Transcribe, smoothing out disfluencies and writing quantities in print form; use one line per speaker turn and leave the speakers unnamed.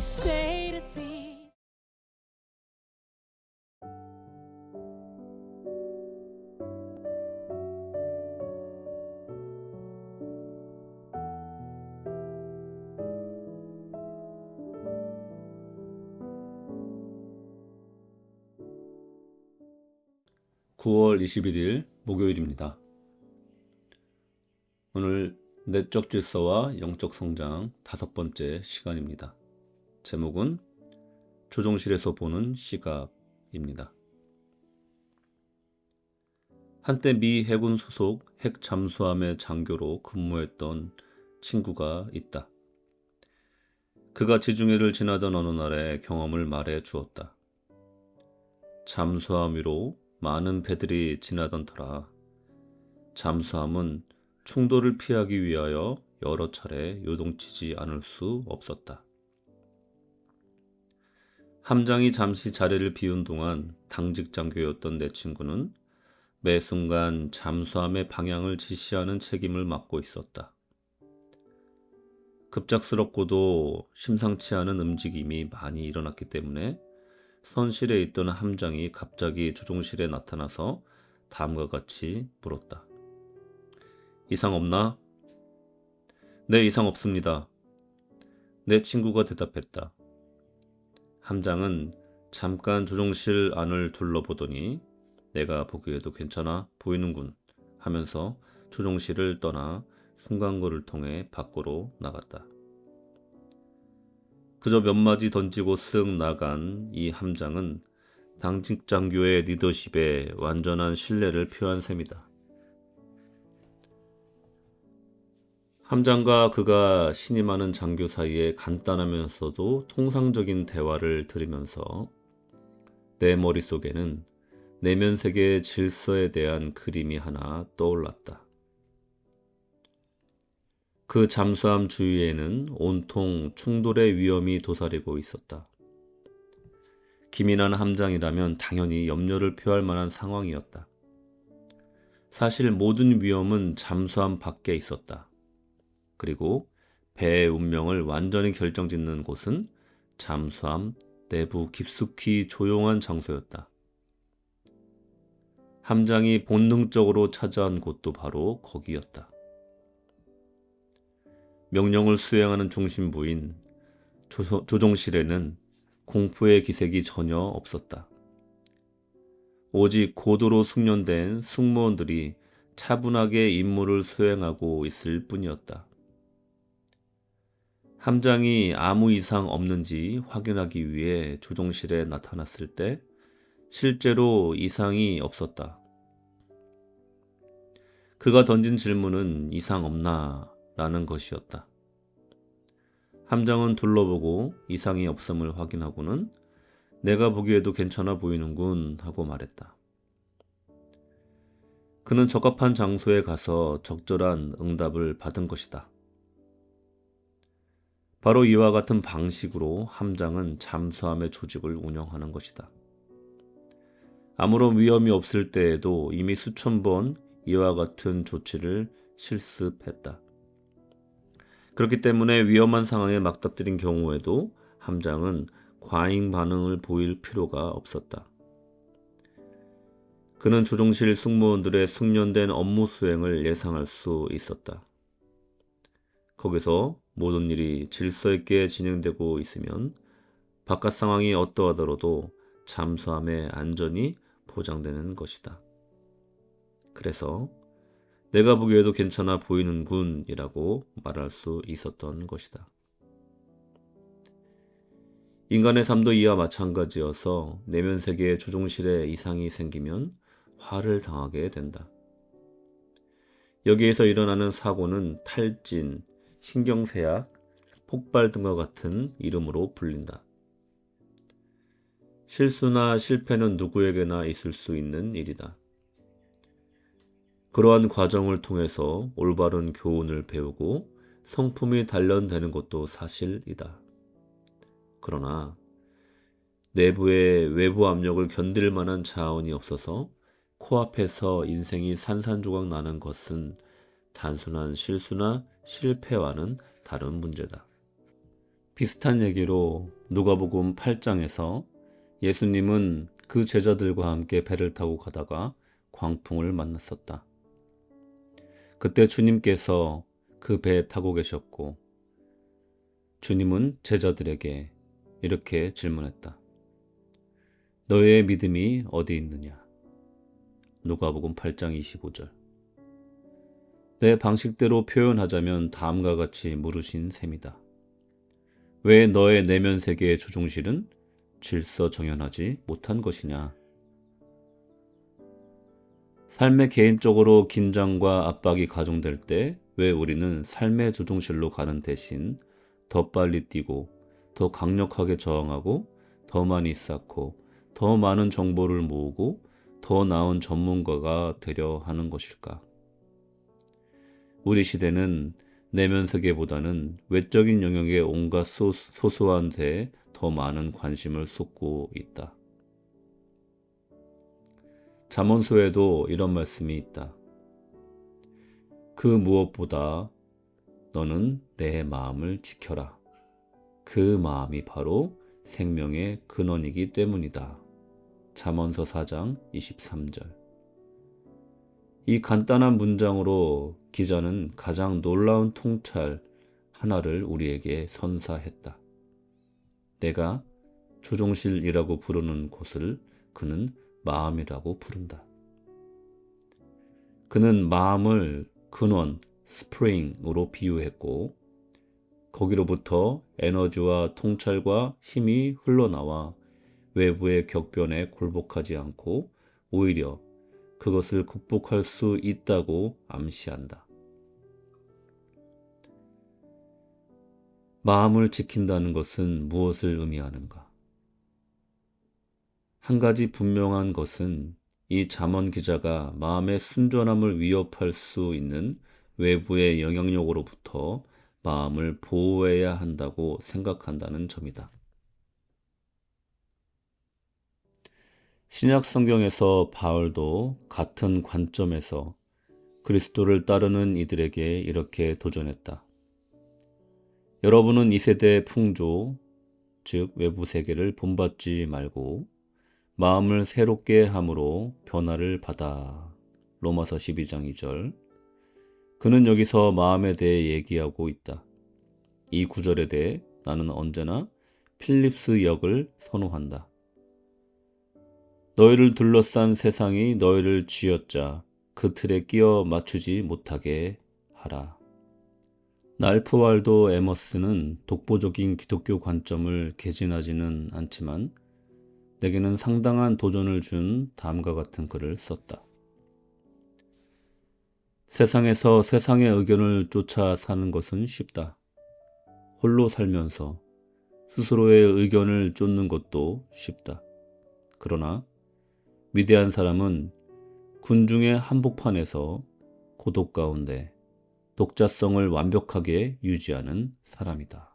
say to these
9월 21일 목요일입니다. 오늘 내적 질서와 영적 성장 5번째 시간입니다. 제목은 조종실에서 보는 시각입니다. 한때 미 해군 소속 핵 잠수함의 장교로 근무했던 친구가 있다. 그가 지중해를 지나던 어느 날의 경험을 말해 주었다. 잠수함 위로 많은 배들이 지나던 터라 잠수함은 충돌을 피하기 위하여 여러 차례 요동치지 않을 수 없었다. 함장이 잠시 자리를 비운 동안 당직 장교였던 내 친구는 매 순간 잠수함의 방향을 지시하는 책임을 맡고 있었다. 급작스럽고도 심상치 않은 움직임이 많이 일어났기 때문에 선실에 있던 함장이 갑자기 조종실에 나타나서 다음과 같이 물었다. 이상 없나? 네, 이상 없습니다. 내 친구가 대답했다. 함장은 잠깐 조종실 안을 둘러보더니 내가 보기에도 괜찮아 보이는군 하면서 조종실을 떠나 승강구를 통해 밖으로 나갔다. 그저 몇 마디 던지고 쓱 나간 이 함장은 당직 장교의 리더십에 완전한 신뢰를 표한 셈이다. 함장과 그가 신임하는 장교 사이에 간단하면서도 통상적인 대화를 들으면서 내 머릿속에는 내면 세계의 질서에 대한 그림이 하나 떠올랐다. 그 잠수함 주위에는 온통 충돌의 위험이 도사리고 있었다. 기민한 함장이라면 당연히 염려를 표할 만한 상황이었다. 사실 모든 위험은 잠수함 밖에 있었다. 그리고 배의 운명을 완전히 결정짓는 곳은 잠수함 내부 깊숙이 조용한 장소였다. 함장이 본능적으로 찾아온 곳도 바로 거기였다. 명령을 수행하는 중심부인 조종실에는 공포의 기색이 전혀 없었다. 오직 고도로 숙련된 승무원들이 차분하게 임무를 수행하고 있을 뿐이었다. 함장이 아무 이상 없는지 확인하기 위해 조종실에 나타났을 때 실제로 이상이 없었다. 그가 던진 질문은 이상 없나? 라는 것이었다. 함장은 둘러보고 이상이 없음을 확인하고는 내가 보기에도 괜찮아 보이는군 하고 말했다. 그는 적합한 장소에 가서 적절한 응답을 받은 것이다. 바로 이와 같은 방식으로 함장은 잠수함의 조직을 운영하는 것이다. 아무런 위험이 없을 때에도 이미 수천 번 이와 같은 조치를 실습했다. 그렇기 때문에 위험한 상황에 맞닥뜨린 경우에도 함장은 과잉 반응을 보일 필요가 없었다. 그는 조종실 승무원들의 숙련된 업무 수행을 예상할 수 있었다. 거기서 모든 일이 질서 있게 진행되고 있으면 바깥 상황이 어떠하더라도 잠수함의 안전이 보장되는 것이다. 그래서 내가 보기에도 괜찮아 보이는군 이라고 말할 수 있었던 것이다. 인간의 삶도 이와 마찬가지여서 내면 세계의 조종실에 이상이 생기면 화를 당하게 된다. 여기에서 일어나는 사고는 탈진, 신경쇠약, 폭발 등과 같은 이름으로 불린다. 실수나 실패는 누구에게나 있을 수 있는 일이다. 그러한 과정을 통해서 올바른 교훈을 배우고 성품이 단련되는 것도 사실이다. 그러나 내부의 외부 압력을 견딜 만한 자원이 없어서 코앞에서 인생이 산산조각 나는 것은 단순한 실수나 실패와는 다른 문제다. 비슷한 얘기로 누가복음 8장에서 예수님은 그 제자들과 함께 배를 타고 가다가 광풍을 만났었다. 그때 주님께서 그 배에 타고 계셨고 주님은 제자들에게 이렇게 질문했다. 너의 믿음이 어디 있느냐? 누가복음 8장 25절. 내 방식대로 표현하자면 다음과 같이 물으신 셈이다. 왜 너의 내면 세계의 조종실은 질서정연하지 못한 것이냐? 삶의 개인적으로 긴장과 압박이 가중될 때 왜 우리는 삶의 조종실로 가는 대신 더 빨리 뛰고 더 강력하게 저항하고 더 많이 쌓고 더 많은 정보를 모으고 더 나은 전문가가 되려 하는 것일까? 우리 시대는 내면 세계보다는 외적인 영역의 온갖 소소한 데에 더 많은 관심을 쏟고 있다. 잠언서에도 이런 말씀이 있다. 그 무엇보다 너는 내 마음을 지켜라. 그 마음이 바로 생명의 근원이기 때문이다. 잠언서 4장 23절. 이 간단한 문장으로 기자는 가장 놀라운 통찰 하나를 우리에게 선사했다. 내가 조종실이라고 부르는 곳을 그는 마음이라고 부른다. 그는 마음을 근원, 스프링으로 비유했고 거기로부터 에너지와 통찰과 힘이 흘러나와 외부의 격변에 굴복하지 않고 오히려 그것을 극복할 수 있다고 암시한다. 마음을 지킨다는 것은 무엇을 의미하는가? 한 가지 분명한 것은 이 잠언 기자가 마음의 순전함을 위협할 수 있는 외부의 영향력으로부터 마음을 보호해야 한다고 생각한다는 점이다. 신약 성경에서 바울도 같은 관점에서 그리스도를 따르는 이들에게 이렇게 도전했다. 여러분은 이 세대의 풍조, 즉 외부 세계를 본받지 말고 마음을 새롭게 함으로 변화를 받아. 로마서 12장 2절. 그는 여기서 마음에 대해 얘기하고 있다. 이 구절에 대해 나는 언제나 필립스 역을 선호한다. 너희를 둘러싼 세상이 너희를 쥐어짜 그 틀에 끼어 맞추지 못하게 하라. 랄프 waldo 에머스는 독보적인 기독교 관점을 개진하지는 않지만 내게는 상당한 도전을 준 다음과 같은 글을 썼다. 세상에서 세상의 의견을 쫓아 사는 것은 쉽다. 홀로 살면서 스스로의 의견을 쫓는 것도 쉽다. 그러나 위대한 사람은 군중의 한복판에서 고독 가운데 독자성을 완벽하게 유지하는 사람이다.